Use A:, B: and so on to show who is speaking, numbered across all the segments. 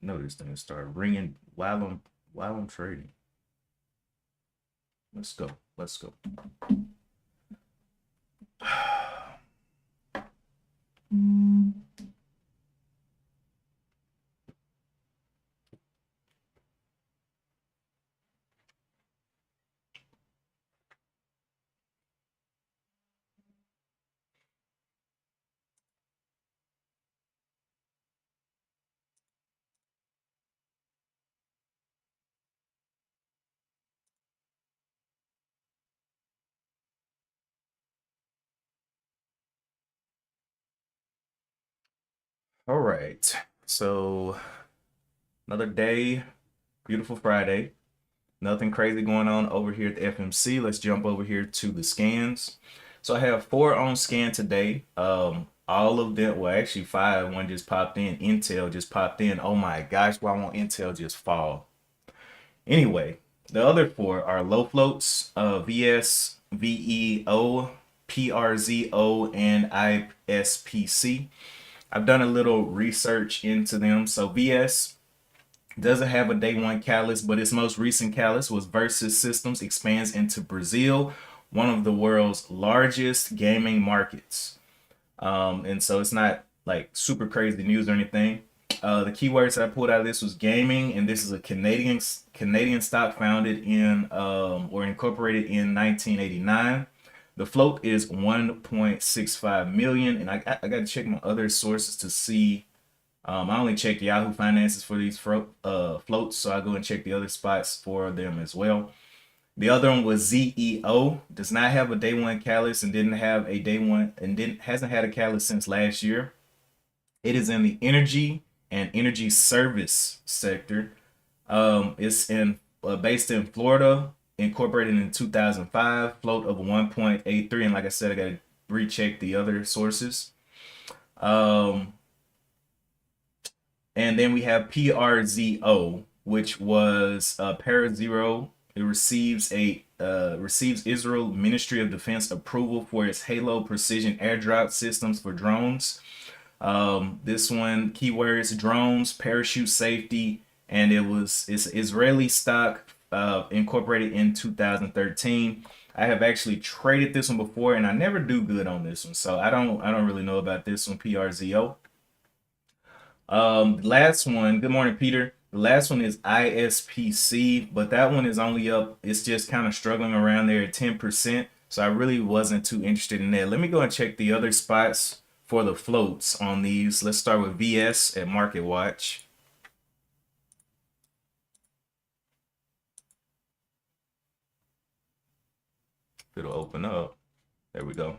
A: No, this thing started ringing while I'm trading. Let's go. Let's go. All right. So another day, beautiful Friday. Nothing crazy going on over here at the FMC. Let's jump over here to the scans. So I have 4 on scan today. All of them, well, actually 5. One just popped in. Intel just popped in. Oh my gosh, why won't Intel just fall? Anyway, the other 4 are low floats, VS, VEO, PRZO, and ISPC. I've done a little research into them. So VS doesn't have a day one catalyst, but its most recent catalyst was Versus Systems expands into Brazil, one of the world's largest gaming markets. And so it's not like super crazy news or anything. The keywords I pulled out of this was gaming, and this is a Canadian stock founded in or incorporated in 1989. The float is 1.65 million, and I got to check my other sources to see. I only check Yahoo Finances for these floats, so I go and check the other spots for them as well. The other one was ZEO. Does not have a day one catalyst and didn't have a day one and hasn't had a catalyst since last year. It is in the energy and energy service sector. It's based in Florida, incorporated in 2005, float of 1.83, and like I said, I got to recheck the other sources. And then we have PRZO, which was Parazero. It receives Israel Ministry of Defense approval for its Halo precision airdrop systems for drones. This one, keywords: drones, parachute safety, and it's Israeli stock, incorporated in 2013. I have actually traded this one before, and I never do good on this one, so I don't really know about this one, PRZO. Last one, good morning, Peter. The last one is ISPC, but that one is only up. It's just kind of struggling around there at 10%. So I really wasn't too interested in that. Let me go and check the other spots for the floats on these. Let's start with VS at Market Watch. It'll open up. There we go.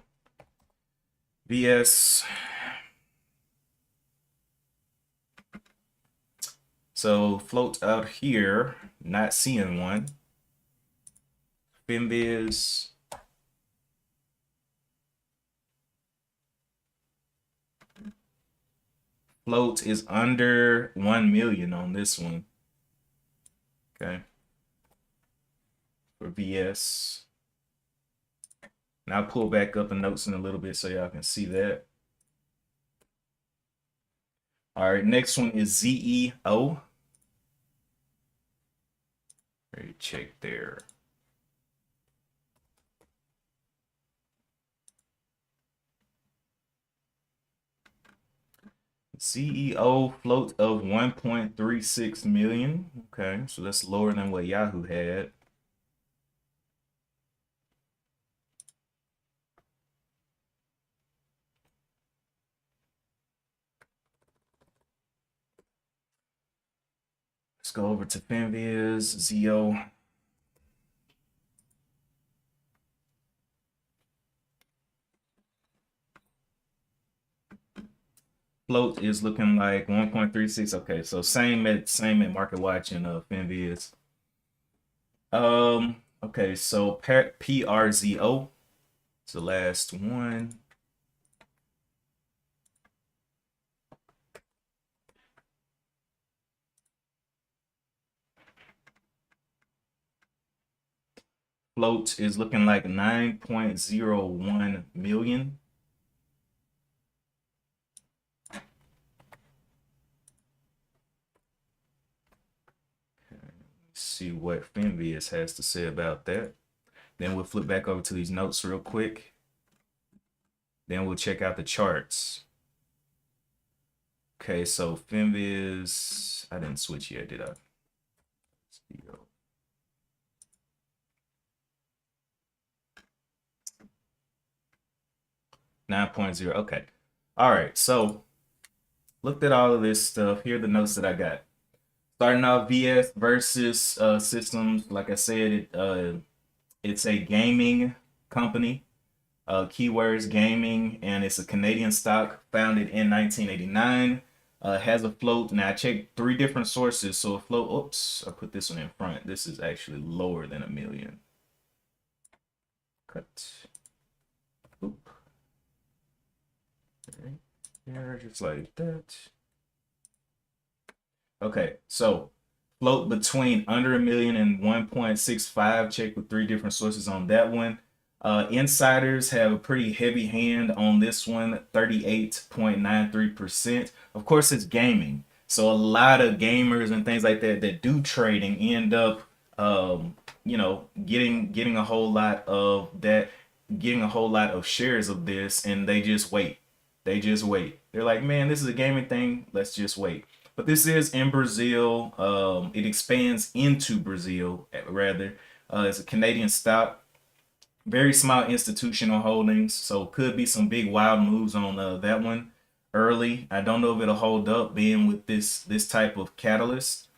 A: VS. So float out here, not seeing one. FinViz. Float is under 1 million on this one. Okay. For VS. Now I'll pull back up the notes in a little bit so y'all can see that. All right, next one is ZEO. Ready, check there. CEO float of 1.36 million. Okay, so that's lower than what Yahoo had. Let's go over to FinViz, ZEO. Float is looking like 1.36. Okay, so same at Market Watch and FinViz. Okay, so PRZO. It's the last one. Float is looking like 9.01 million. see what Finviz has to say about that. Then we'll flip back over to these notes real quick. Then we'll check out the charts. Okay, so Finviz, I didn't switch yet, did I? 9.0. Okay. All right. So looked at all of this stuff. Here are the notes that I got. Starting off, VS versus Systems. Like I said, it's a gaming company. Keywords gaming, and it's a Canadian stock founded in 1989. Has a float. Now I checked 3 different sources. So a float. Oops, I put this one in front. This is actually lower than 1 million. Cut. Oop. Okay. Yeah, just like that. Okay, so float between under 1 million and 1.65. Check with 3 different sources on that one. Insiders have a pretty heavy hand on this one, 38.93%. Of course, it's gaming, so a lot of gamers and things like that that do trading end up, you know, getting a whole lot of that, getting a whole lot of shares of this, and they just wait. They just wait. They're like, man, this is a gaming thing. Let's just wait. But this is in Brazil. It expands into Brazil, rather. It's a Canadian stock. Very small institutional holdings, so could be some big wild moves on that one early. I don't know if it'll hold up being with this type of catalyst.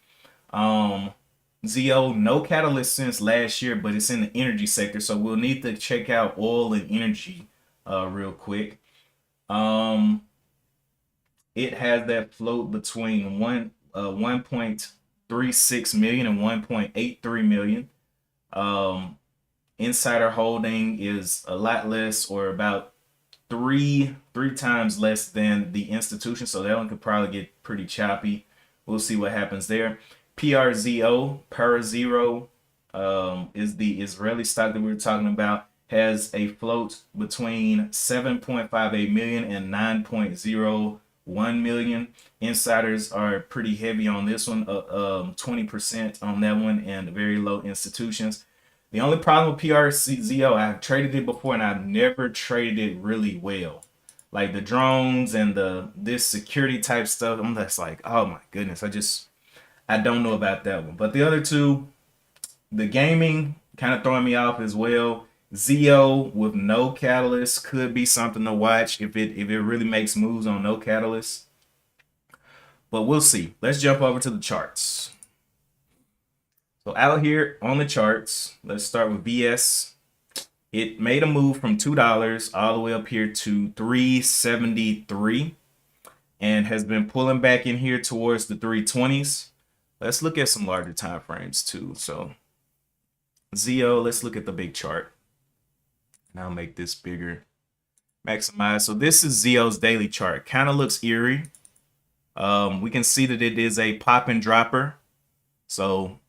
A: ZO, no catalyst since last year, but it's in the energy sector, so we'll need to check out oil and energy real quick. It has that float between 1.36 million and 1.83 million. Insider holding is a lot less, or about three times less than the institution, so that one could probably get pretty choppy. We'll see what happens there. PRZO, Parazero, is the Israeli stock that we were talking about. Has a float between 7.58 million and 9.01 million. Insiders are pretty heavy on this one, 20% on that one, and very low institutions. The only problem with PRZO, I've traded it before and I've never traded it really well. Like the drones and this security type stuff, I'm just like, oh my goodness, I don't know about that one. But the other two, the gaming kind of throwing me off as well. ZO with no catalyst could be something to watch if it really makes moves on no catalyst. But we'll see. Let's jump over to the charts. So out here on the charts, let's start with VS. It made a move from $2 all the way up here to $3.73 and has been pulling back in here towards the 320s. Let's look at some larger time frames too. So ZO, let's look at the big chart. And I'll make this bigger. Maximize. So this is ZO's daily chart. Kind of looks eerie. We can see that it is a pop and dropper. So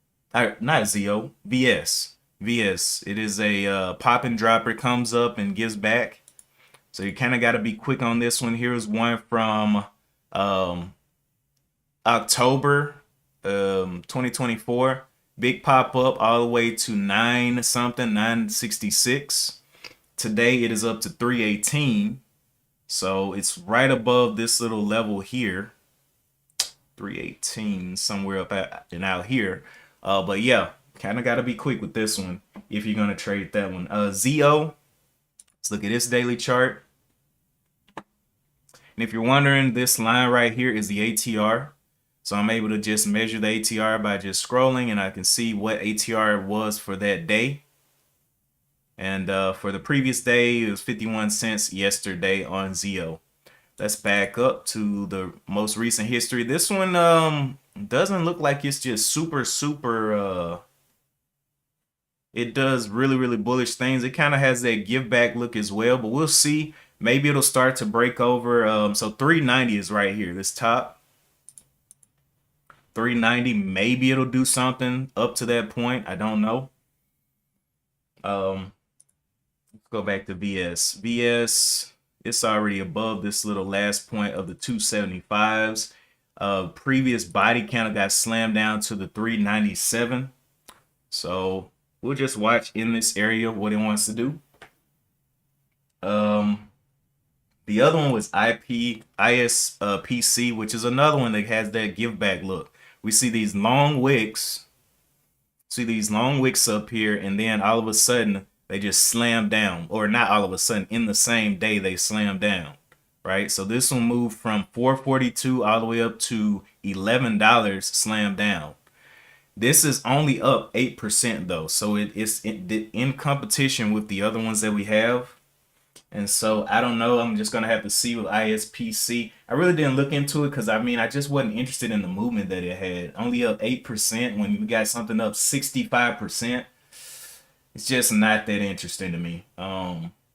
A: not ZO, VS. It is a pop and dropper, comes up and gives back. So you kind of got to be quick on this one. Here's one from October 2024. Big pop up all the way to 966. Today it is up to 318. So it's right above this little level here. 318, somewhere up and out here. But yeah, kind of got to be quick with this one if you're going to trade that one. ZO, let's look at this daily chart. And if you're wondering, this line right here is the ATR. So I'm able to just measure the ATR by just scrolling, and I can see what ATR was for that day. And for the previous day, it was 51 cents yesterday on ZO. Let's back up to the most recent history. This one doesn't look like it's just super it does really bullish things. It kind of has that give back look as well, but we'll see. Maybe it'll start to break over. So 390 is right here, this top 390. Maybe it'll do something up to that point. I don't know. Let's go back to VS. It's already above this little last point of the 275s. Previous body kind of got slammed down to the 397. So we'll just watch in this area what it wants to do. The other one was ISPC, which is another one that has that give back look. We see these long wicks, up here, and then all of a sudden they just slam down, or not all of a sudden, in the same day they slam down, right? So this one moved from 442 all the way up to $11 slam down. This is only up 8% though, so it's in competition with the other ones that we have. And so I don't know. I'm just gonna have to see with ISPC. I really didn't look into it because I just wasn't interested in the movement that it had. Only up 8% when we got something up 65%. It's just not that interesting to me.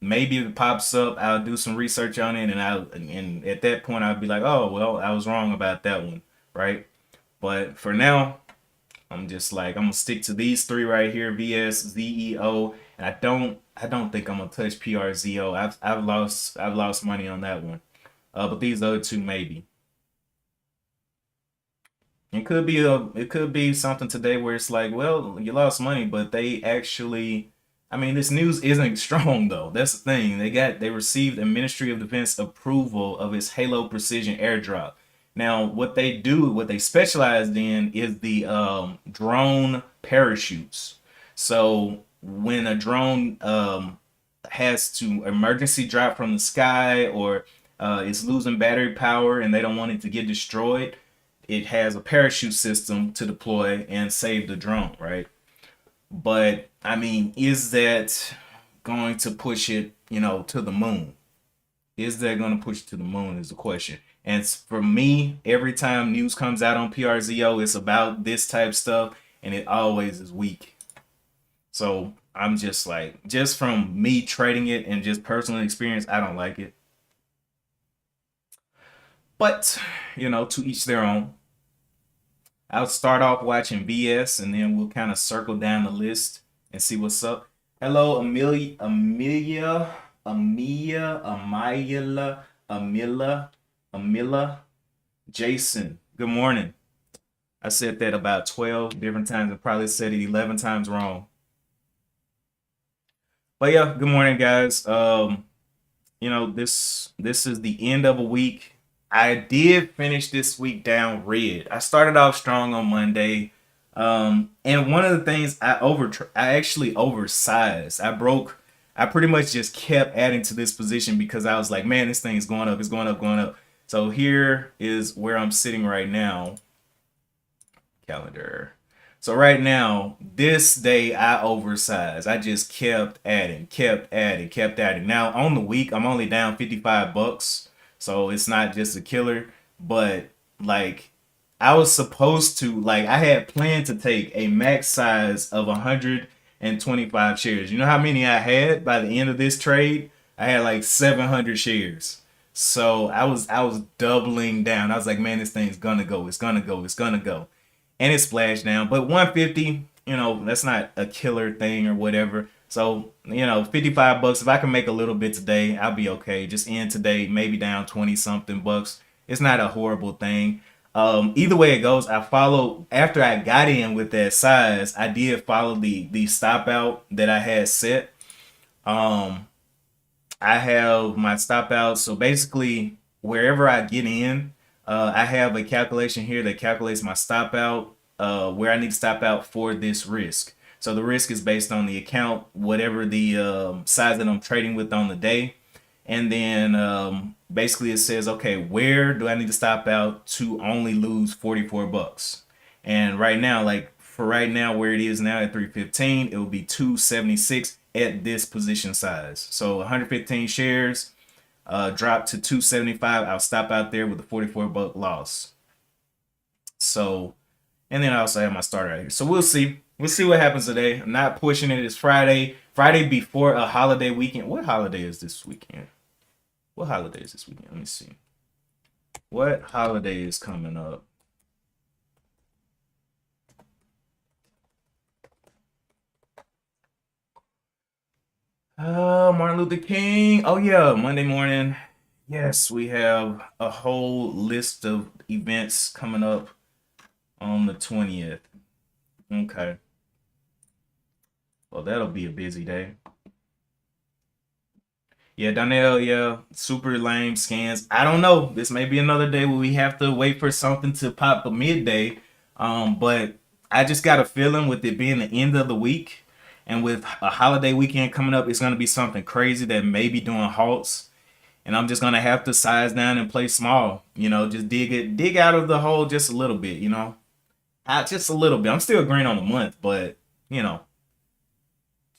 A: Maybe if it pops up, I'll do some research on it, and at that point I'll be like, oh well, I was wrong about that one, right? But for now, I'm just like, I'm gonna stick to these three right here: VS, ZEO, and I don't think I'm gonna touch PRZO. I've lost money on that one. But these other two maybe. It could be something today where it's like, well, you lost money, but they actually, this news isn't strong though. That's the thing. They received a Ministry of Defense approval of its Halo Precision airdrop. Now, what they specialized in is the drone parachutes. So when a drone has to emergency drop from the sky, or it's losing battery power and they don't want it to get destroyed, it has a parachute system to deploy and save the drone, right? But is that going to push it, to the moon? Is that going to push it to the moon is the question. And for me, every time news comes out on PRZO, it's about this type stuff, and it always is weak. So I'm just like, just from me trading it and just personal experience, I don't like it. But, to each their own. I'll start off watching VS, and then we'll kind of circle down the list and see what's up. Hello, Amila, Jason. Good morning. I said that about 12 different times and probably said it 11 times wrong. But yeah, good morning, guys. This is the end of a week. I did finish this week down red. I started off strong on Monday. And one of the things I actually oversized. I pretty much just kept adding to this position because I was like, man, this thing is going up, it's going up, going up. So here is where I'm sitting right now. Calendar. So right now, this day I oversized. I just kept adding, kept adding, kept adding. Now on the week, I'm only down 55 bucks. So it's not just a killer, but like I was supposed to, like I had planned to take a max size of 125 shares. You know how many I had by the end of this trade? I had like 700 shares. So I was doubling down. I was like, man, this thing's gonna go. It's gonna go. It's gonna go. And it splashed down. But 150, that's not a killer thing or whatever. So, 55 bucks. If I can make a little bit today, I'll be okay. Just end today, maybe down 20 something bucks. It's not a horrible thing. Either way it goes, after I got in with that size, I did follow the stop out that I had set. I have my stop out. So basically, wherever I get in, I have a calculation here that calculates my stop out, where I need to stop out for this risk. So the risk is based on the account, whatever the size that I'm trading with on the day. And then basically it says, okay, where do I need to stop out to only lose 44 bucks? And right now, where it is now at 315, it will be 276 at this position size. So 115 shares drop to 275. I'll stop out there with a 44 buck loss. So, and then I also have my starter right here. So we'll see. We'll see what happens today. I'm not pushing it. It's Friday. Friday before a holiday weekend. What holiday is this weekend? What holiday is this weekend? Let me see. What holiday is coming up? Martin Luther King. Oh yeah, Monday morning. Yes, we have a whole list of events coming up on the 20th. Okay. Well, that'll be a busy day. Yeah, Donnell, yeah, super lame scans. I don't know. This may be another day where we have to wait for something to pop a midday. But I just got a feeling with it being the end of the week and with a holiday weekend coming up, it's gonna be something crazy that may be doing halts. And I'm just gonna have to size down and play small. You know, just dig out of the hole just a little bit, you know. Just a little bit. I'm still green on the month, but you know,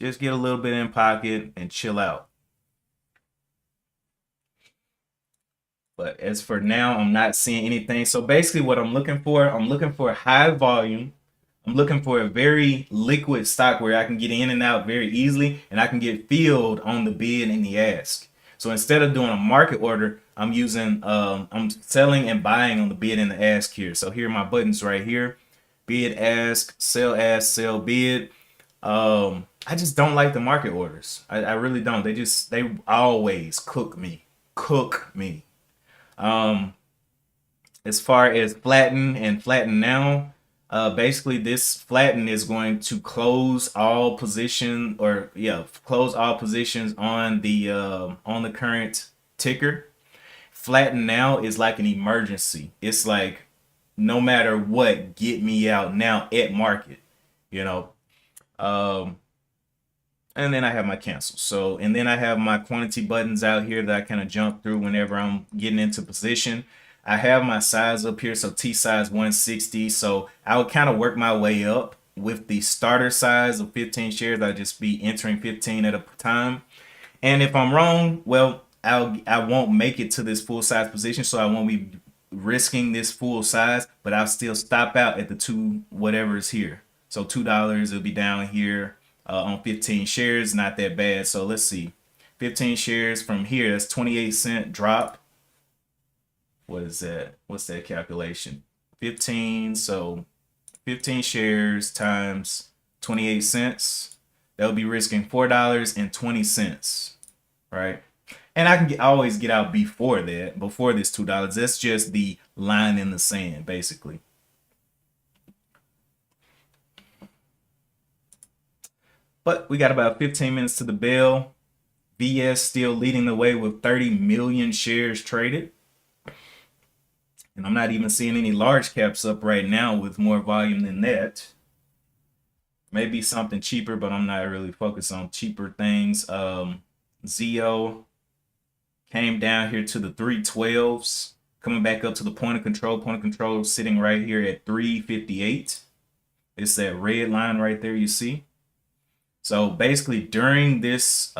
A: just get a little bit in pocket and chill out. But as for now, I'm not seeing anything. So basically what I'm looking for high volume. I'm looking for a very liquid stock where I can get in and out very easily and I can get filled on the bid and the ask. So instead of doing a market order, I'm selling and buying on the bid and the ask here. So here are my buttons right here. Bid, ask, sell, bid. I just don't like the market orders. I really don't. They always cook me. Cook me. Um, as far as flatten and flatten now, basically this flatten is going to close all position or yeah, close all positions on the current ticker. Flatten now is like an emergency. It's like no matter what, get me out now at market, you know. Um, and then I have my cancel. So, and then I have my quantity buttons out here that I kind of jump through whenever I'm getting into position. I have my size up here, so T size 160. So I would kind of work my way up with the starter size of 15 shares. I'd just be entering 15 at a time. And if I'm wrong, well, I won't make it to this full size position, so I won't be risking this full size, but I'll still stop out at the two whatever is here. So $2 will be down here on 15 shares, not that bad. So let's see, 15 shares from here, that's 28-cent drop. What is that? What's that calculation? 15, so 15 shares times 28 cents. That would be risking $4.20, right? And I can always get out before that, before this $2. That's just the line in the sand, basically. But we got about 15 minutes to the bell. VS still leading the way with 30 million shares traded. And I'm not even seeing any large caps up right now with more volume than that. Maybe something cheaper, but I'm not really focused on cheaper things. Zio came down here to the 312s, coming back up to the point of control. Point of control sitting right here at 358. It's that red line right there you see. So basically during this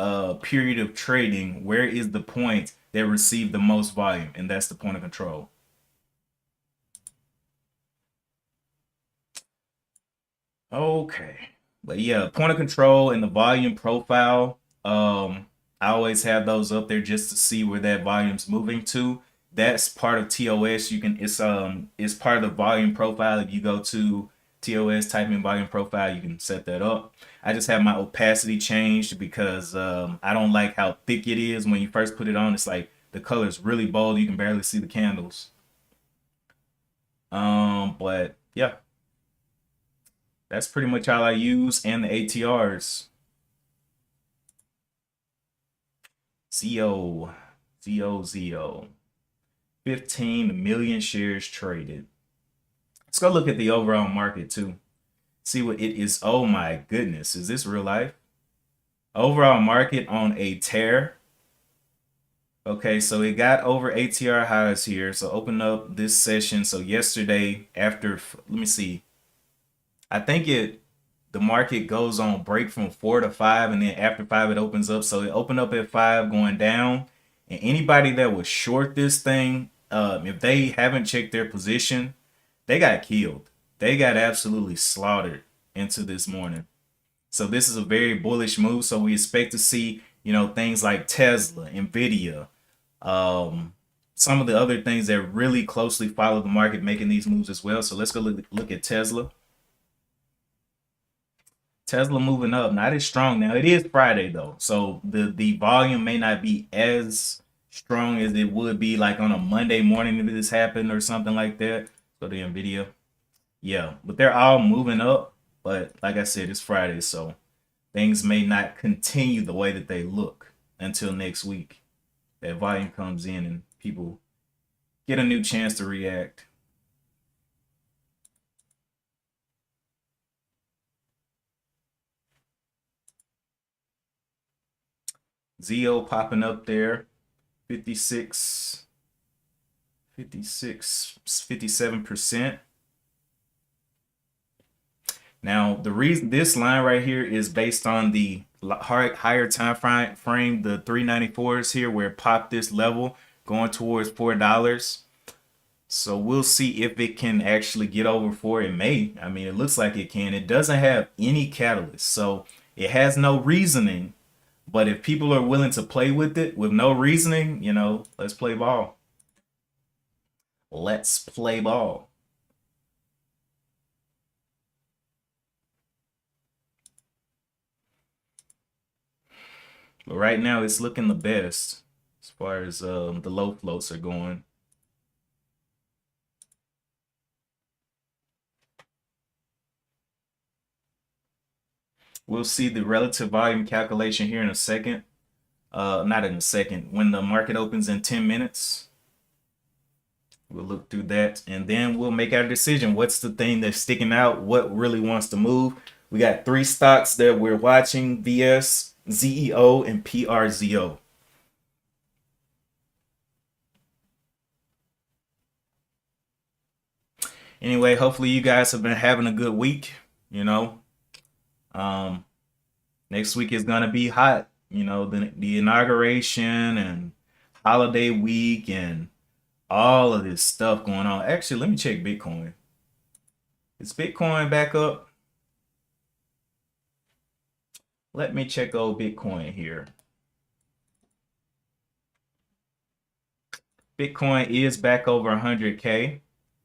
A: period of trading, where is the point that received the most volume? And that's the point of control. Okay. But yeah, point of control and the volume profile. I always have those up there just to see where that volume's moving to. That's part of TOS. It's part of the volume profile. If you go to TOS, type in volume profile, you can set that up. I just have my opacity changed because I don't like how thick it is when you first put it on. It's like the color is really bold. You can barely see the candles. But yeah, that's pretty much all I use, and the ATRs. ZO. 15 million shares traded. Let's go look at the overall market too. See what it is. Oh my goodness, is this real life? Overall market on a tear. Okay, so it got over ATR highs here. So open up this session. So yesterday after, let me see. I think the market goes on break from 4 to 5, and then after 5 it opens up. So it opened up at 5 going down, and anybody that was short this thing, if they haven't checked their position, they got killed. They got absolutely slaughtered into this morning. So this is a very bullish move. So we expect to see, you know, things like Tesla, Nvidia, some of the other things that really closely follow the market making these moves as well. So let's go look at Tesla. Tesla moving up, not as strong now. It is Friday though, so the volume may not be as strong as it would be like on a Monday morning if this happened or something like that. So the Nvidia, yeah, but they're all moving up. But like I said, it's Friday, so things may not continue the way that they look until next week. That volume comes in and people get a new chance to react. ZO popping up there, 56, 56, 57%. Now, the reason this line right here is based on the higher time frame, the 394s here, where it popped this level going towards $4. So we'll see if it can actually get over 4. It may. I mean, it looks like it can. It doesn't have any catalyst, so it has no reasoning. But if people are willing to play with it with no reasoning, you know, let's play ball. Let's play ball. But right now, it's looking the best as far as the low floats are going. We'll see the relative volume calculation here in a second. Not in a second. When the market opens in 10 minutes, we'll look through that, and then we'll make our decision. What's the thing that's sticking out? What really wants to move? We got 3 stocks that we're watching: VS, ZEO, and PRZO. Anyway, hopefully you guys have been having a good week. You know, next week is gonna be hot. You know, the inauguration and holiday week and all of this stuff going on. Actually, let me check Bitcoin. Is Bitcoin back up? Let me check old Bitcoin here. Bitcoin is back over 100K.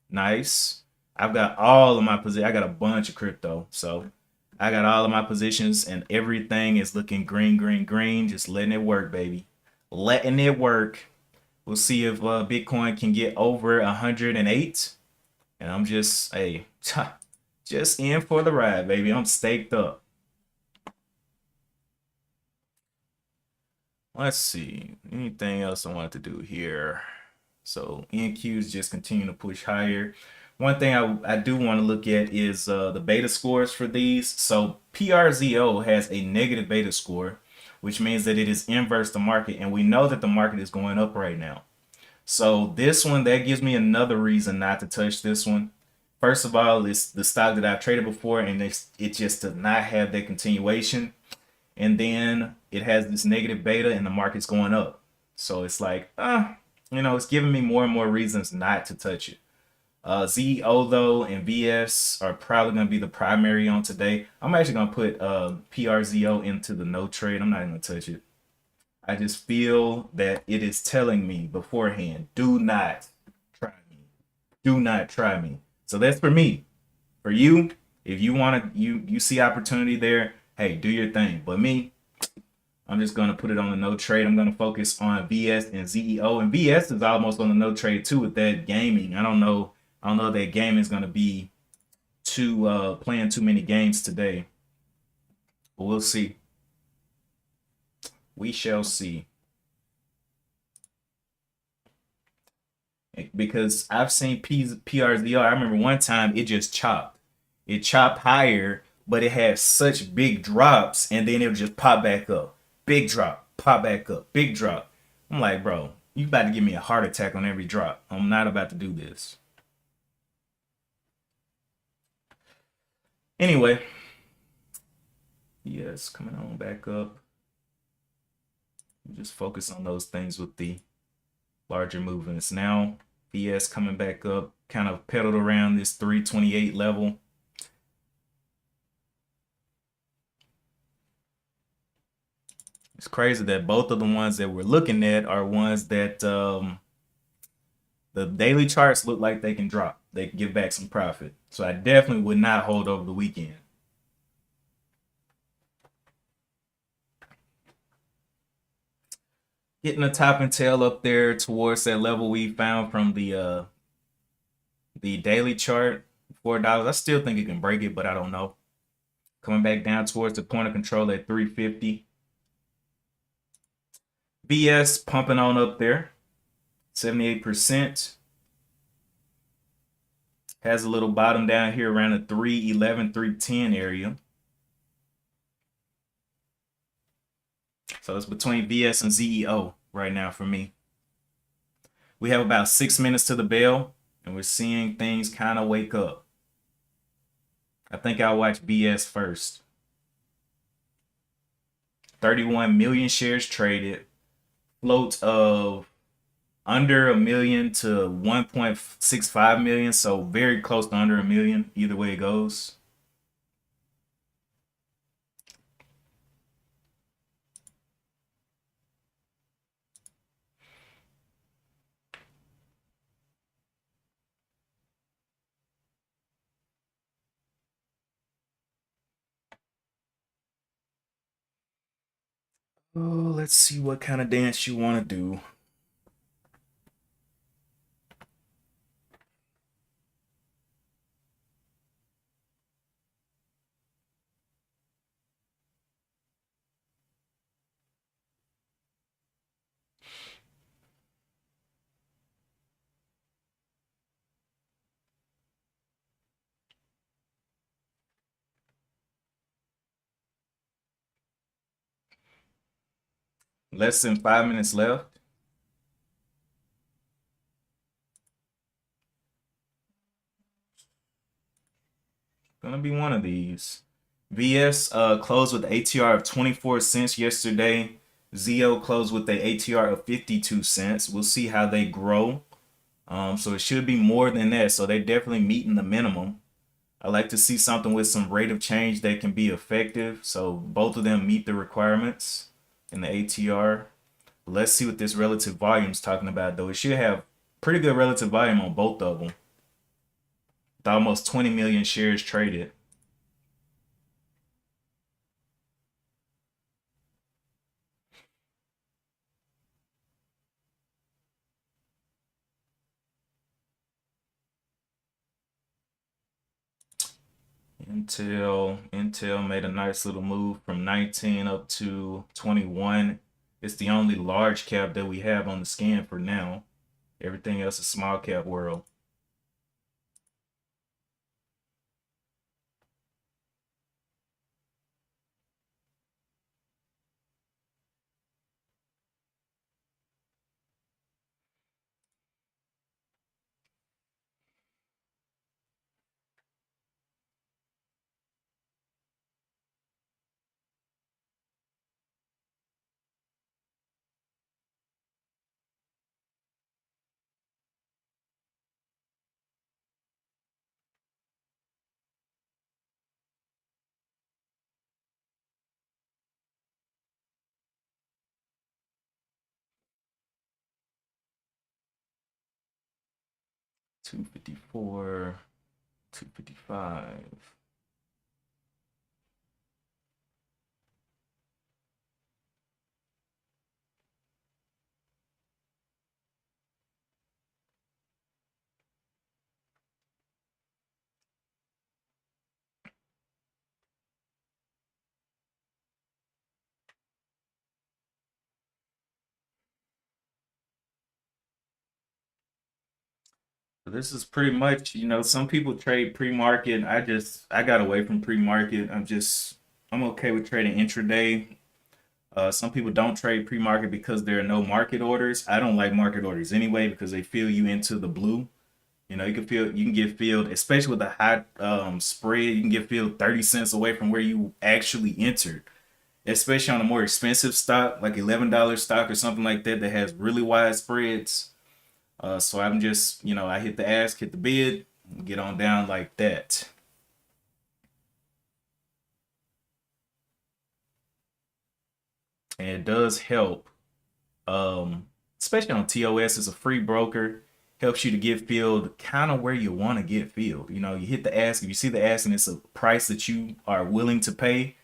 A: Nice. I've got all of my positions. I got a bunch of crypto. So I got all of my positions and everything is looking green, green, green. Just letting it work, baby. Letting it work. We'll see if Bitcoin can get over 108. And I'm just, hey, just in for the ride, baby. I'm staked up. Let's see. Anything else I wanted to do here? So NQs just continue to push higher. One thing I do want to look at is the beta scores for these. So PRZO has a negative beta score, which means that it is inverse the market. And we know that the market is going up right now. So this one, that gives me another reason not to touch this one. First of all, it's the stock that I've traded before, and it just does not have that continuation. And then it has this negative beta and the market's going up. So it's like, you know, it's giving me more and more reasons not to touch it. ZEO though and VS are probably going to be the primary on today. I'm actually going to put PRZO into the no trade. I'm not even going to touch it. I just feel that it is telling me beforehand, do not try me. Do not try me. So that's for me. For you, if you want to, you see opportunity there, hey, do your thing. But me, I'm just going to put it on the no trade. I'm going to focus on VS and ZEO. And VS is almost on the no trade too with that gaming. I don't know if that gaming is going to be playing too many games today. But we'll see. We shall see. Because I've seen PRZO. I remember one time it just chopped. It chopped higher, but it had such big drops, and then it would just pop back up. Big drop, pop back up, big drop. I'm like, bro, you about to give me a heart attack on every drop. I'm not about to do this. Anyway, yes, coming on back up. Just focus on those things with the larger movements. Now, VS coming back up, kind of pedaled around this 328 level. It's crazy that both of the ones that we're looking at are ones that the daily charts look like they can drop. They can give back some profit. So I definitely would not hold over the weekend. Getting the top and tail up there towards that level we found from the daily chart, $4. I still think it can break it, but I don't know. Coming back down towards the point of control at 350. BS pumping on up there, 78%. Has a little bottom down here around the 311, 310 area. So it's between VS and ZEO right now for me. We have about 6 minutes to the bell, and we're seeing things kind of wake up. I think I'll watch BS first. 31 million shares traded. Float of under a million to 1.65 million, so very close to under a million, either way it goes. Oh, let's see what kind of dance you want to do. Less than 5 minutes left. Gonna be one of these. VS closed with ATR of 24 cents yesterday. ZO closed with a ATR of 52 cents. We'll see how they grow. So it should be more than that. So they're definitely meeting the minimum. I like to see something with some rate of change that can be effective. So both of them meet the requirements in the ATR. Let's see what this relative volume is talking about, though. It should have pretty good relative volume on both of them. With almost 20 million shares traded. Intel made a nice little move from 19 up to 21. It's the only large cap that we have on the scan for now. Everything else is small cap world. $254, $255. This is pretty much, some people trade pre-market. I got away from pre-market. I'm okay with trading intraday. Some people don't trade pre-market because there are no market orders. I don't like market orders anyway because they fill you into the blue. You can get filled, especially with a high spread. You can get filled 30 cents away from where you actually entered, especially on a more expensive stock like $11 stock or something like that that has really wide spreads. So I'm just, I hit the ask, hit the bid, get on down like that. And it does help, um, especially on TOS as a free broker, helps you to get filled kind of where you want to get filled. You hit the ask, if you see the ask and it's a price that you are willing to pay,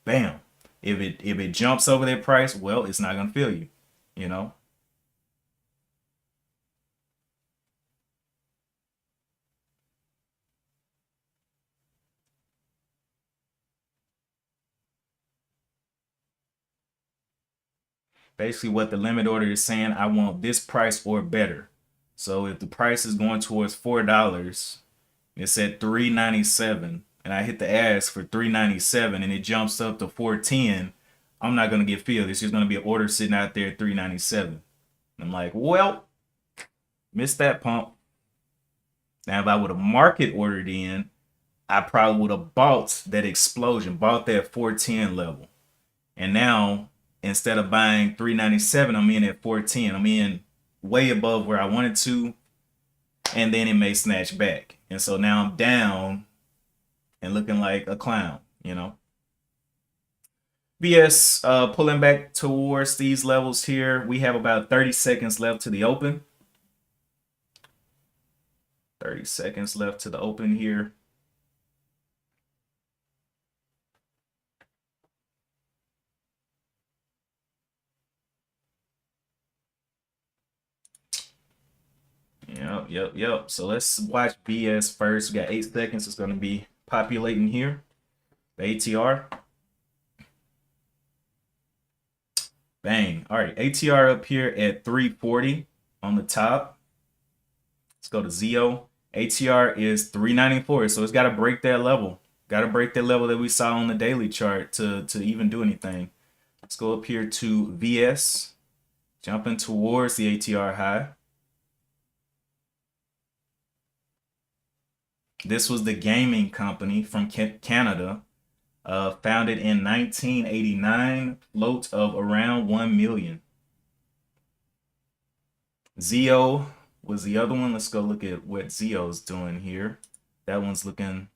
A: bam. If it jumps over that price, well, it's not gonna fill you, you know. Basically what the limit order is saying, I want this price or better. So if the price is going towards $4, it's at $3.97, and I hit the ask for $3.97 and it jumps up to $4.10, I'm not gonna get filled. It's just gonna be an order sitting out there at $3.97. I'm like, well, missed that pump. Now if I would have market ordered in, I probably would have bought that explosion, bought that 410 level. And now instead of buying 397, I'm in at 410. I'm in way above where I wanted to, and then it may snatch back. And so now I'm down and looking like a clown, you know. BS pulling back towards these levels here. We have about 30 seconds left to the open. 30 seconds left to the open here. Yep. So let's watch BS first. We got 8 seconds. It's going to be populating here. The ATR. Bang. All right. ATR up here at 340 on the top. Let's go to ZO. ATR is 394. So it's got to break that level. Got to break that level that we saw on the daily chart to even do anything. Let's go up here to VS. Jumping towards the ATR high. This was the gaming company from Canada, founded in 1989, float of around 1 million. ZO was the other one. Let's go look at what ZO's doing here. That one's looking,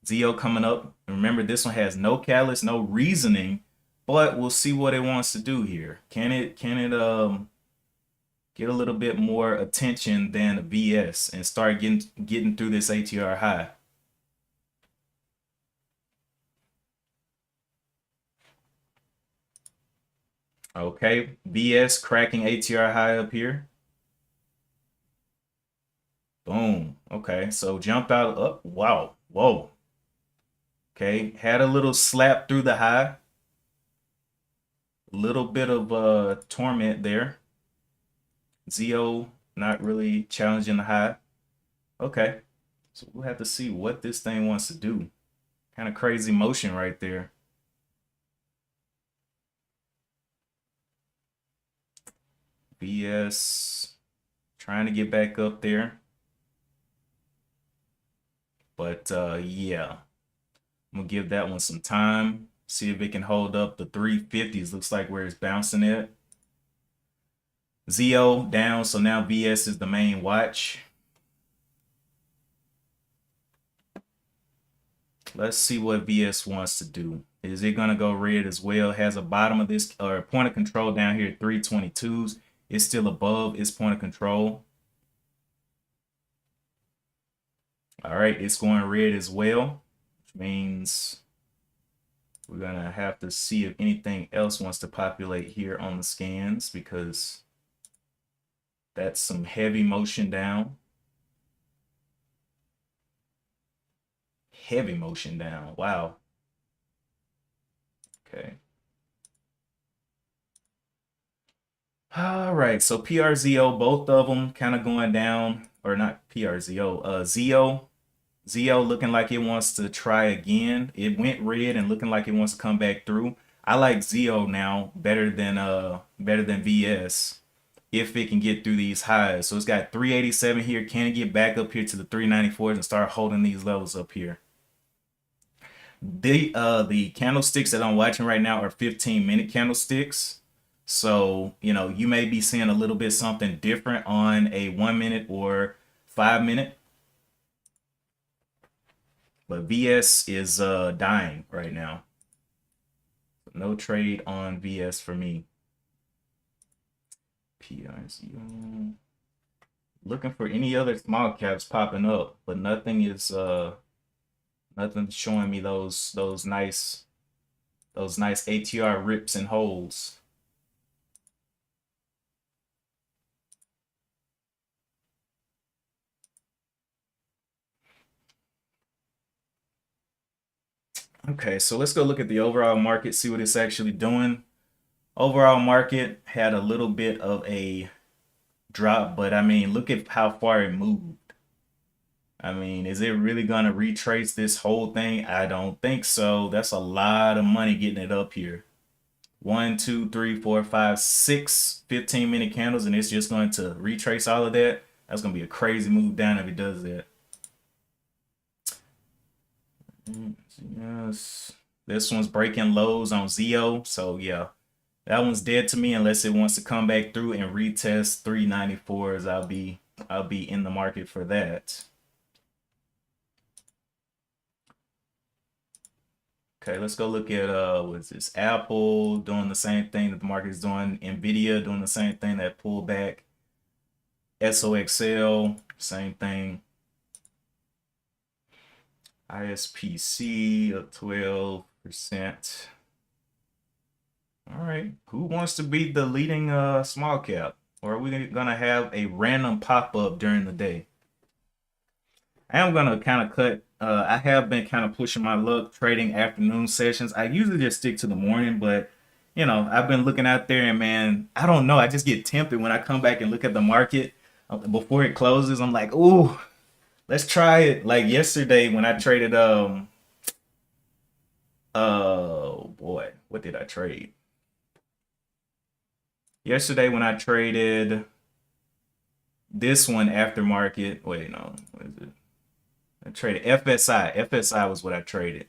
A: ZO coming up. Remember, this one has no catalyst, no reasoning, but we'll see what it wants to do here. Can it get a little bit more attention than VS and start getting through this ATR high? Okay, VS cracking ATR high up here. Boom. Okay, so jump out up. Wow. Whoa. Okay, had a little slap through the high. A little bit of torment there. ZO not really challenging the high. Okay, so we'll have to see what this thing wants to do. Kind of crazy motion right there. BS trying to get back up there. But yeah, I'm gonna give that one some time. See if it can hold up the 350s. Looks like where it's bouncing at. ZO down, so now VS is the main watch. Let's see what VS wants to do. Is it gonna go red as well? Has a bottom of this or point of control down here at 322s. It's still above its point of control. All right, it's going red as well, which means we're gonna have to see if anything else wants to populate here on the scans, because that's some heavy motion down. Heavy motion down. Wow. Okay. All right, so PRZO, both of them kind of going down, or not PRZO, ZO looking like it wants to try again. It went red and looking like it wants to come back through. I like ZO now better than VS if it can get through these highs. So it's got 387 here. Can it get back up here to the 394s and start holding these levels up here? The candlesticks that I'm watching right now are 15-minute candlesticks. So, you know, you may be seeing a little bit something different on a 1 minute or 5 minute. But VS is dying right now. No trade on VS for me. PRZO. Looking for any other small caps popping up, but nothing is nothing showing me those nice ATR rips and holds. Okay, so let's go look at the overall market, see what it's actually doing. Overall market had a little bit of a drop, but I mean, look at how far it moved. I mean, is it really gonna retrace this whole thing? I don't think so. That's a lot of money getting it up here. 1, 2, 3, 4, 5, 6 15-minute candles, and it's just going to retrace all of that. That's gonna be a crazy move down if it does that. Yes. This one's breaking lows on Zio, so yeah, that one's dead to me unless it wants to come back through and retest 394s. I'll be in the market for that. Okay, let's go look at what's this? Apple doing the same thing that the market is doing. Nvidia doing the same thing, that pullback. SOXL, same thing. ISPC up 12%. All right, who wants to be the leading small cap? Or are we gonna have a random pop-up during the day? I am gonna kind of cut. I have been kind of pushing my luck trading afternoon sessions. I usually just stick to the morning, but I've been looking out there, and man, I don't know. I just get tempted when I come back and look at the market before it closes. I'm like, ooh, let's try it. Like yesterday when I traded, oh boy, what did I trade? Yesterday when I traded this one after market. Wait, no, what is it? I traded FSI. FSI was what I traded.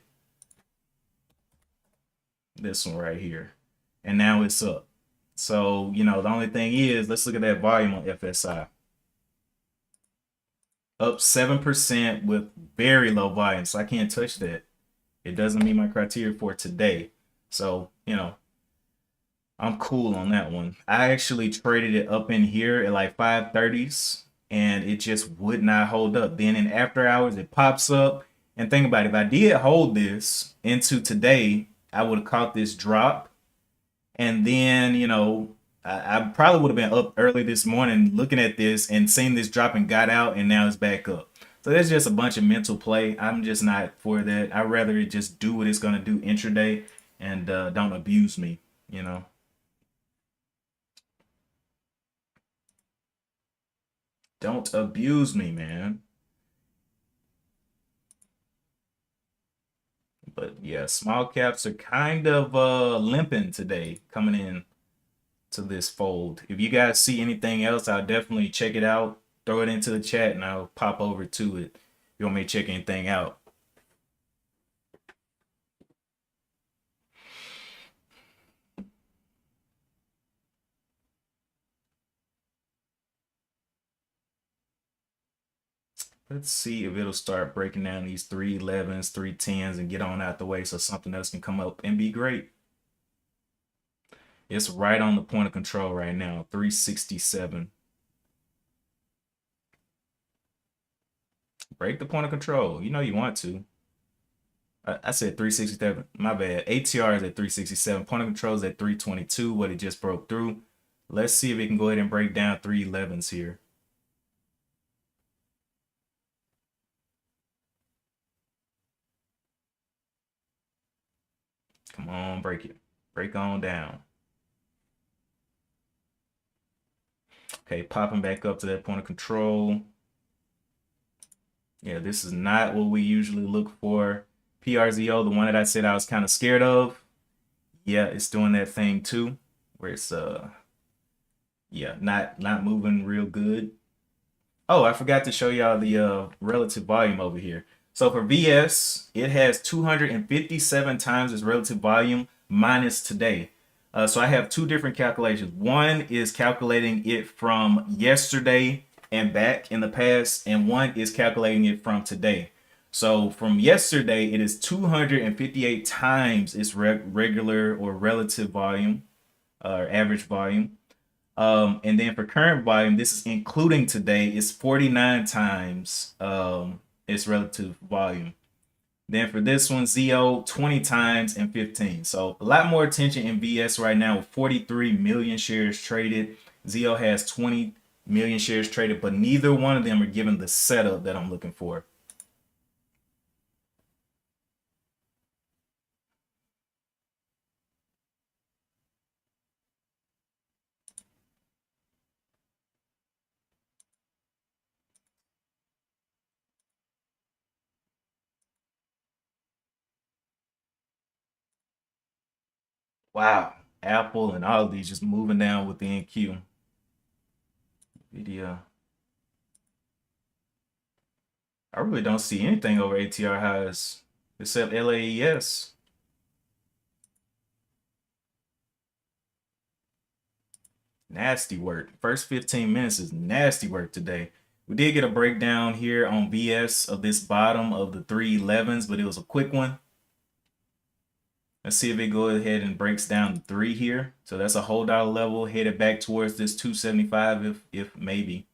A: This one right here. And now it's up. So, the only thing is, let's look at that volume on FSI. Up 7% with very low volume. So I can't touch that. It doesn't meet my criteria for today. So, I'm cool on that one. I actually traded it up in here at like 530s and it just would not hold up. Then in after hours, it pops up. And think about it, if I did hold this into today, I would have caught this drop. And then, I probably would have been up early this morning looking at this and seen this drop and got out, and now it's back up. So that's just a bunch of mental play. I'm just not for that. I'd rather it just do what it's going to do intraday and don't abuse me, you know. Don't abuse me, man. But yeah, small caps are kind of limping today coming in to this fold. If you guys see anything else, I'll definitely check it out. Throw it into the chat and I'll pop over to it. If you want me to check anything out. Let's see if it'll start breaking down these 311s, 310s and get on out the way so something else can come up and be great. It's right on the point of control right now, 367. Break the point of control. You know you want to. I said 367. My bad. ATR is at 367. Point of control is at 322. What it just broke through. Let's see if it can go ahead and break down 311s here. Come on, break it. Break on down. Okay, popping back up to that point of control. Yeah, this is not what we usually look for. PRZO, the one that I said I was kind of scared of. Yeah, it's doing that thing too, where it's yeah, not moving real good. Oh, I forgot to show y'all the relative volume over here. So for VS, it has 257 times its relative volume minus today. So I have two different calculations. One is calculating it from yesterday and back in the past, and one is calculating it from today. So from yesterday, it is 258 times its regular or relative volume or average volume. And then for current volume, this is including today, it's 49 times its relative volume. Then for this one, ZO, 20 times and 15. So a lot more attention in VS right now with 43 million shares traded. ZO has 20 million shares traded, but neither one of them are given the setup that I'm looking for. Wow. Apple and all of these just moving down with the NQ. Video. I really don't see anything over ATR highs except LAES. Nasty work. First 15 minutes is nasty work today. We did get a breakdown here on BS of this bottom of the 311s, but it was a quick one. Let's see if it goes ahead and breaks down the 3 here. So that's a whole dollar level headed back towards this 275 if maybe.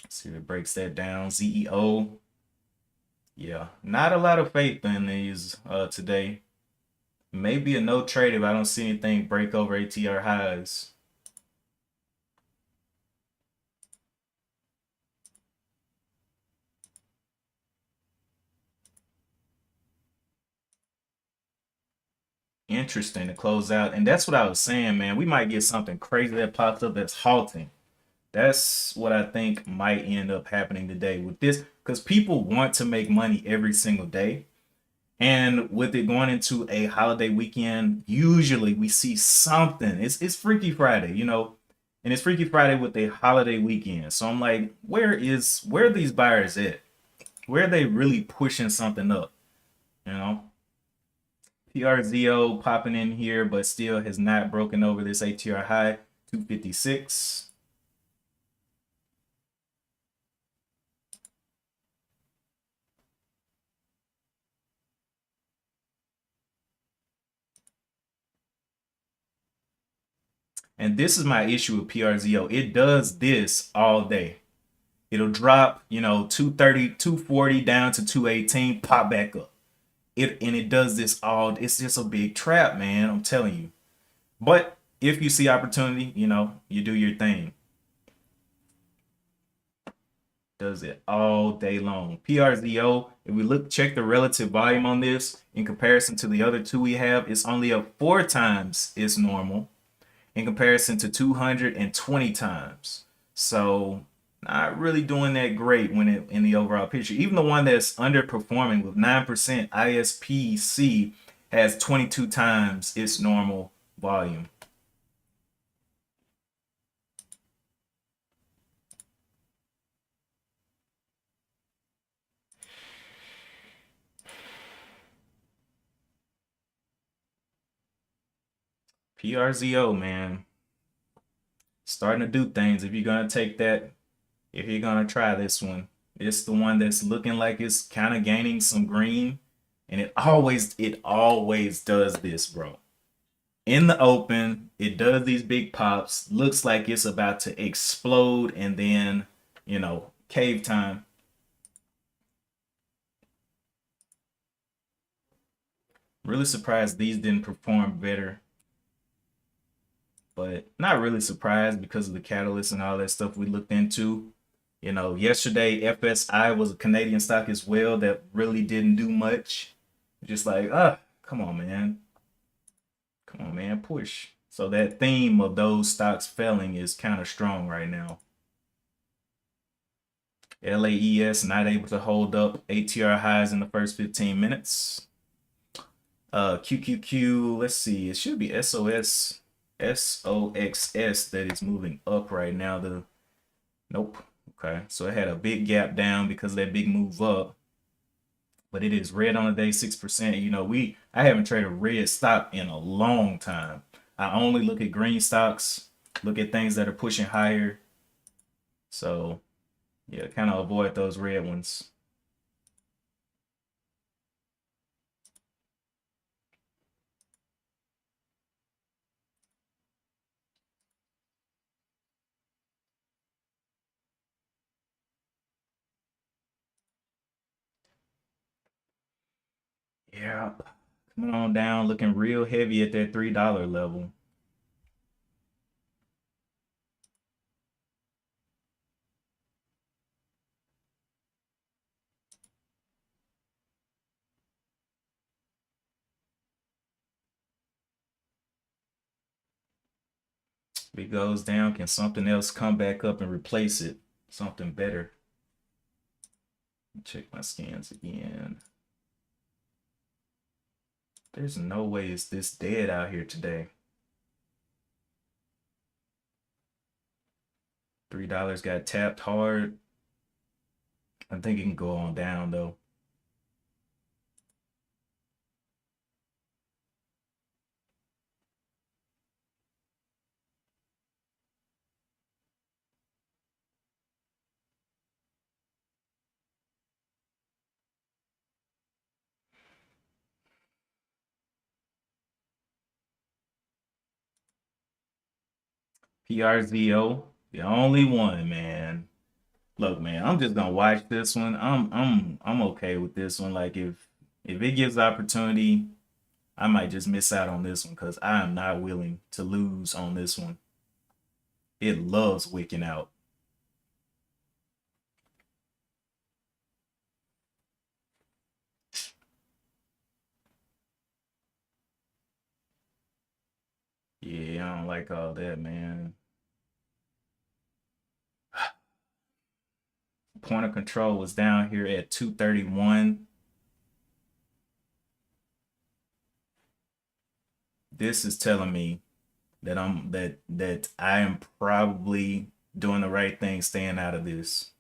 A: Let's see if it breaks that down. ZEO. Yeah, not a lot of faith in these today. Maybe a no trade if I don't see anything break over ATR highs. Interesting to close out. And that's what I was saying, man. We might get something crazy that pops up that's halting. That's what I think might end up happening today with this, because people want to make money every single day. And with it going into a holiday weekend, usually we see something. It's Freaky Friday, you know, and it's Freaky Friday with a holiday weekend. So I'm like, where are these buyers at? Where are they really pushing something up? You know, PRZO popping in here, but still has not broken over this ATR high, 256. And this is my issue with PRZO. It does this all day. It'll drop, you know, 230, 240 down to 218, pop back up. It does this all. It's just a big trap, man. I'm telling you. But if you see opportunity, you know, you do your thing. Does it all day long. PRZO, if we check the relative volume on this in comparison to the other two we have, it's only up 4 times its normal in comparison to 220 times. So not really doing that great when it in the overall picture. Even the one that's underperforming with 9% ISPC has 22 times its normal volume. PRZO, man, starting to do things. If you're gonna take that, if you're gonna try this one, it's the one that's looking like it's kind of gaining some green, and it always does this, bro. In the open, it does these big pops, looks like it's about to explode, and then, you know, cave time. Really surprised these didn't perform better, but not really surprised because of the catalyst and all that stuff we looked into. You know, yesterday FSI was a Canadian stock as well that really didn't do much. Just like, come on, man. Come on, man, push. So that theme of those stocks failing is kind of strong right now. LAES not able to hold up ATR highs in the first 15 minutes. QQQ, let's see, it should be SOXS that is moving up right now. Nope. Okay, so it had a big gap down because of that big move up, but it is red on the day, 6%. You know, I haven't traded a red stock in a long time. I only look at green stocks, look at things that are pushing higher. So yeah, kind of avoid those red ones. Yeah, coming on down, looking real heavy at that $3 level. If it goes down, can something else come back up and replace it? Something better. Check my scans again. There's no way it's this dead out here today. $3 got tapped hard. I think it can go on down though. PRZO, the only one, man. Look, man, I'm just gonna watch this one. I'm okay with this one. Like if it gives opportunity, I might just miss out on this one because I am not willing to lose on this one. It loves wicking out. Yeah, I don't like all that, man. Point of control was down here at 231. This is telling me that I am probably doing the right thing staying out of this.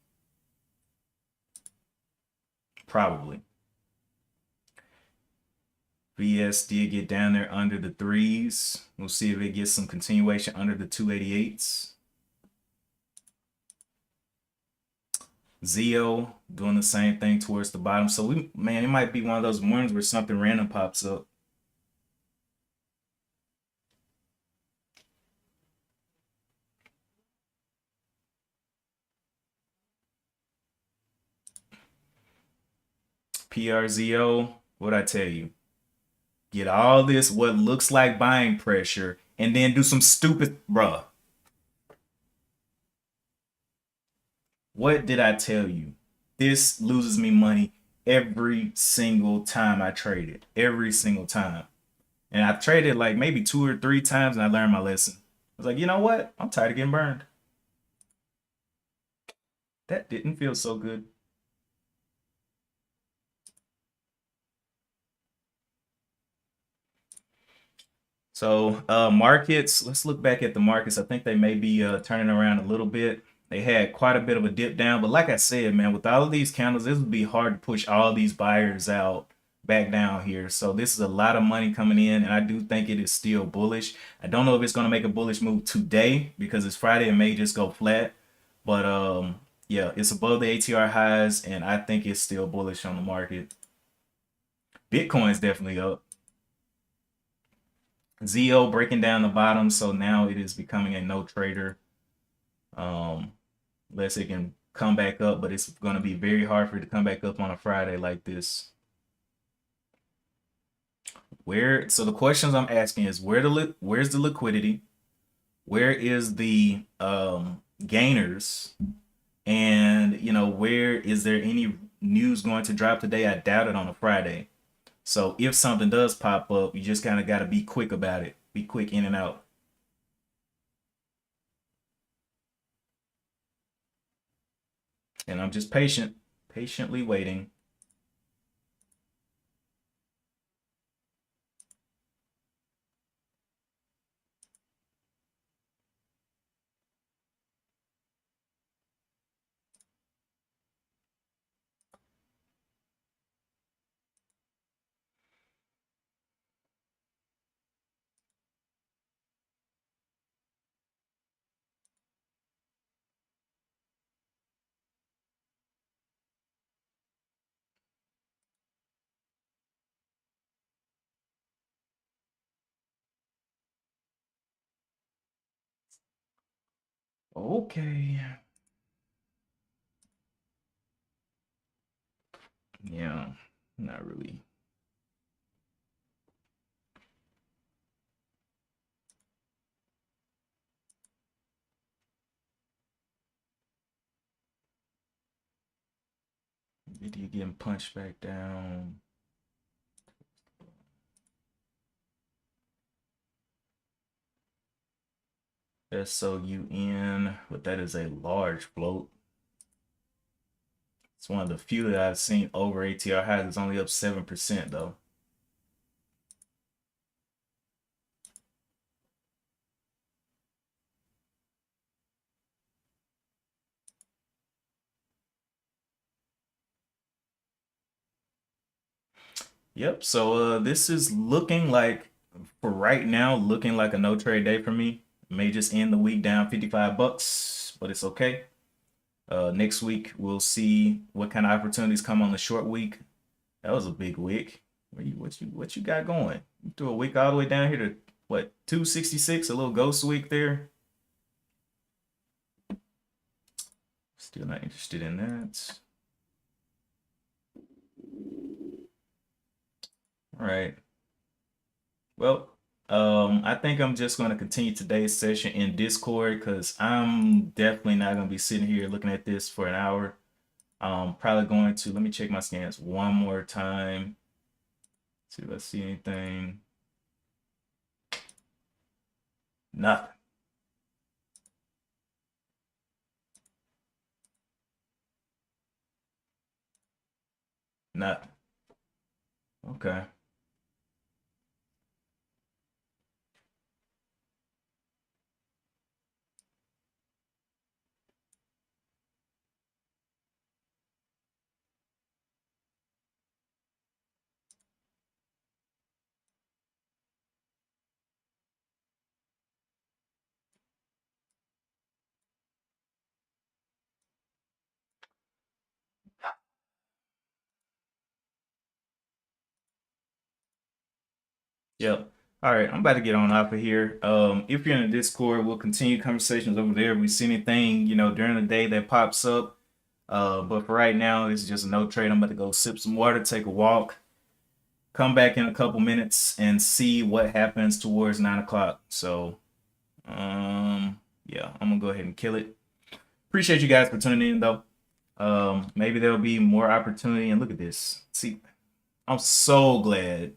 A: Probably. VS did get down there under the threes. We'll see if it gets some continuation under the 288s. Zio doing the same thing towards the bottom. So man, it might be one of those mornings where something random pops up. PRZO, what'd I tell you? Get all this what looks like buying pressure and then do some stupid, bruh. What did I tell you? This loses me money every single time I trade it. Every single time. And I traded like maybe 2 or 3 times and I learned my lesson. I was like, you know what? I'm tired of getting burned. That didn't feel so good. So markets, let's look back at the markets. I think they may be turning around a little bit. They had quite a bit of a dip down, but like I said, man, with all of these candles, this would be hard to push all these buyers out back down here. So this is a lot of money coming in, and I do think it is still bullish. I don't know if it's going to make a bullish move today because it's Friday. It may just go flat, but yeah, it's above the ATR highs, and I think it's still bullish on the market. Bitcoin's definitely up. ZO breaking down the bottom, so now it is becoming a no trader. Unless it can come back up, but it's going to be very hard for it to come back up on a Friday like this. So the questions I'm asking is where's the liquidity? Where is the gainers? And where is there any news going to drop today? I doubt it on a Friday. So if something does pop up, you just kind of got to be quick about it. Be quick in and out. And I'm just patiently waiting. Okay. Yeah, not really. Video getting punched back down. SOUN, but that is a large float. It's one of the few that I've seen over ATR highs. It's only up 7% though. Yep. So this is looking like, for right now, looking like a no trade day for me. May just end the week down 55 bucks, but it's okay. Next week we'll see what kind of opportunities come on the short week. That was a big week. What you got going? You threw a week all the way down here to what, 266, a little ghost week there. Still not interested in that. All right. Well, I think I'm just going to continue today's session in Discord because I'm definitely not going to be sitting here looking at this for an hour. Probably going to, let me check my scans one more time. See if I see anything. Nothing. Nothing. Okay. Yep. All right, I'm about to get on off of here. If you're in the Discord, we'll continue conversations over there. If we see anything, during the day that pops up. But for right now, it's just a no trade. I'm about to go sip some water, take a walk, come back in a couple minutes, and see what happens towards 9 o'clock. So, yeah, I'm gonna go ahead and kill it. Appreciate you guys for tuning in, though. Maybe there'll be more opportunity. And look at this. See, I'm so glad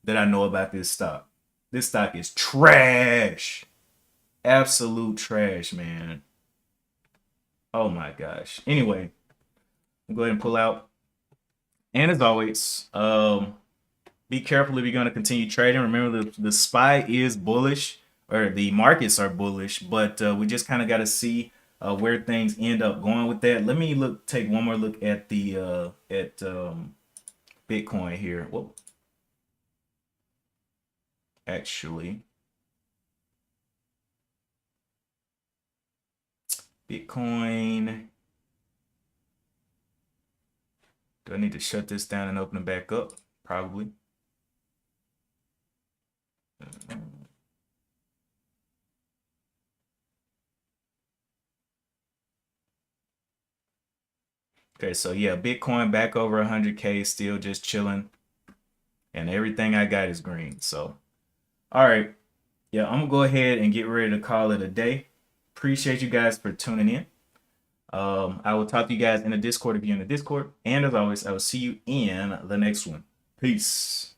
A: that I know about this stock. This stock is trash. Absolute trash, man. Oh my gosh. Anyway, I'll go ahead and pull out. And as always, be careful if you're going to continue trading. Remember, the SPY is bullish, or the markets are bullish, but we just kind of got to see where things end up going with that. Let me take one more look at the Bitcoin here. Whoa. Actually, Bitcoin. Do I need to shut this down and open it back up? Probably. Okay, so yeah, Bitcoin back over 100K, still just chilling. And everything I got is green. So, all right. Yeah, I'm gonna go ahead and get ready to call it a day. Appreciate you guys for tuning in. I will talk to you guys in the Discord if you're in the Discord. And as always, I will see you in the next one. Peace.